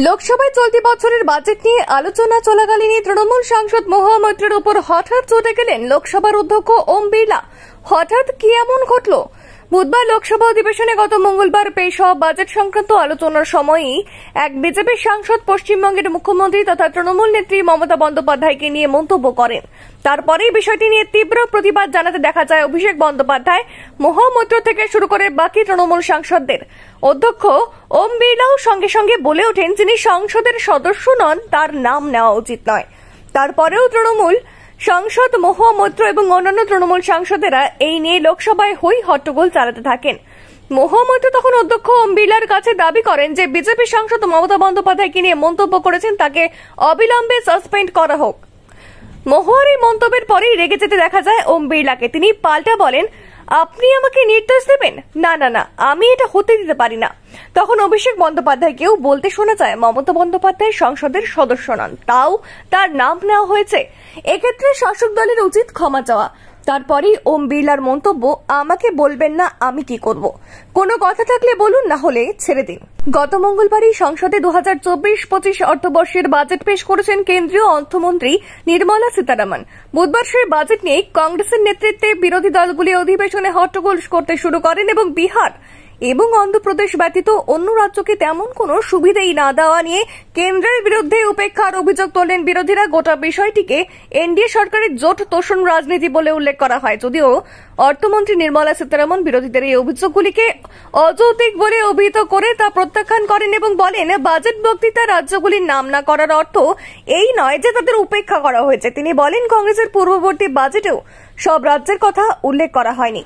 লোকসভায় চলতি বছরের বাজেট নিয়ে আলোচনা চলাকালীনই তৃণমূল সাংসদ মহুয়া মৈত্রের উপর হঠাৎ চটে গেলেন লোকসভার অধ্যক্ষ ওম বিড়লা। হঠাৎ কি এমন ঘটল? বুধবার লোকসভা অধিবেশনে গত মঙ্গলবার পেশ হওয়া বাজেট সংক্রান্ত আলোচনার সময়ই এক বিজেপি সাংসদ পশ্চিমবঙ্গের মুখ্যমন্ত্রী তথা তৃণমূল নেত্রী মমতা বন্দ্যোপাধ্যায়কে নিয়ে মন্তব্য করেন। তারপরেই বিষয়টি নিয়ে তীব্র প্রতিবাদ জানাতে দেখা যায় অভিষেক বন্দ্যোপাধ্যায়, মহুয়া মৈত্র থেকে শুরু করে বাকি তৃণমূল সাংসদদের। অধ্যক্ষ ওম বিড়লাও সঙ্গে সঙ্গে বলে ওঠেন, যিনি সংসদের সদস্য নন তার নাম নেওয়া উচিত নয়। তারপরেও তৃণমূল সাংসদ মহুয়া মৈত্র এবং অন্যান্য তৃণমূল সাংসদেরা এই নিয়ে লোকসভায় হই হট্টগোল চালাতে থাকেন। মহুয়া মৈত্র তখন অধ্যক্ষ ওম বিড়লার কাছে দাবি করেন যে বিজেপি সাংসদ মমতা বন্দ্যোপাধ্যায়কে নিয়ে মন্তব্য করেছেন, তাকে অবিলম্বে সাসপেন্ড করা হোক। মহুয়ার এই মন্তব্যের পরেই রেগে যেতে দেখা যায় ওম বিড়লাকে। তিনি পাল্টা বলেন, আপনি আমাকে নির্দেশ দেবেন? না না না, আমি এটা হতে দিতে পারি না। তখন অভিষেক বন্দ্যোপাধ্যায়কেও বলতে শোনা যায়, মমতা বন্দ্যোপাধ্যায় সংসদের সদস্য নন, তাও তার নাম নেওয়া হয়েছে। এক্ষেত্রে শাসক দলের উচিত ক্ষমা চাওয়া। তারপরেই ওম বিড়লার মন্তব্য, আমাকে বলবেন না আমি কি করব, কোনো কথা থাকলে বলুন, না হলে ছেড়ে দিন। গত মঙ্গলবারই সংসদে 2024-25 অর্থবর্ষের বাজেট পেশ করেছেন কেন্দ্রীয় অর্থমন্ত্রী নির্মলা সীতারামন। বুধবার সেই বাজেট নিয়ে কংগ্রেসের নেতৃত্বে বিরোধী দলগুলি অধিবেশনে হট্টগোল করতে শুরু করেন এবং বিহার এবং অন্ধ্রপ্রদেশ ব্যতীত অন্য রাজ্যকে তেমন কোনো সুবিধাই না দেওয়া নিয়ে কেন্দ্রের বিরুদ্ধে উপেক্ষার অভিযোগ তোলেন বিরোধীরা। গোটা বিষয়টিকে এনডিএ সরকারের জোট তোষণ রাজনীতি বলে উল্লেখ করা হয়। যদিও অর্থমন্ত্রী নির্মলা সীতারামন বিরোধীদের এই অভিযোগগুলিকে অযৌক্তিক বলে অভিহিত করে তা প্রত্যাখ্যান করেন এবং বলেন, বাজেট বক্তৃতায় রাজ্যগুলির নাম না করার অর্থ এই নয় যে তাদের উপেক্ষা করা হয়েছে। তিনি বলেন, কংগ্রেসের পূর্ববর্তী বাজেটেও সব রাজ্যের কথা উল্লেখ করা হয়নি।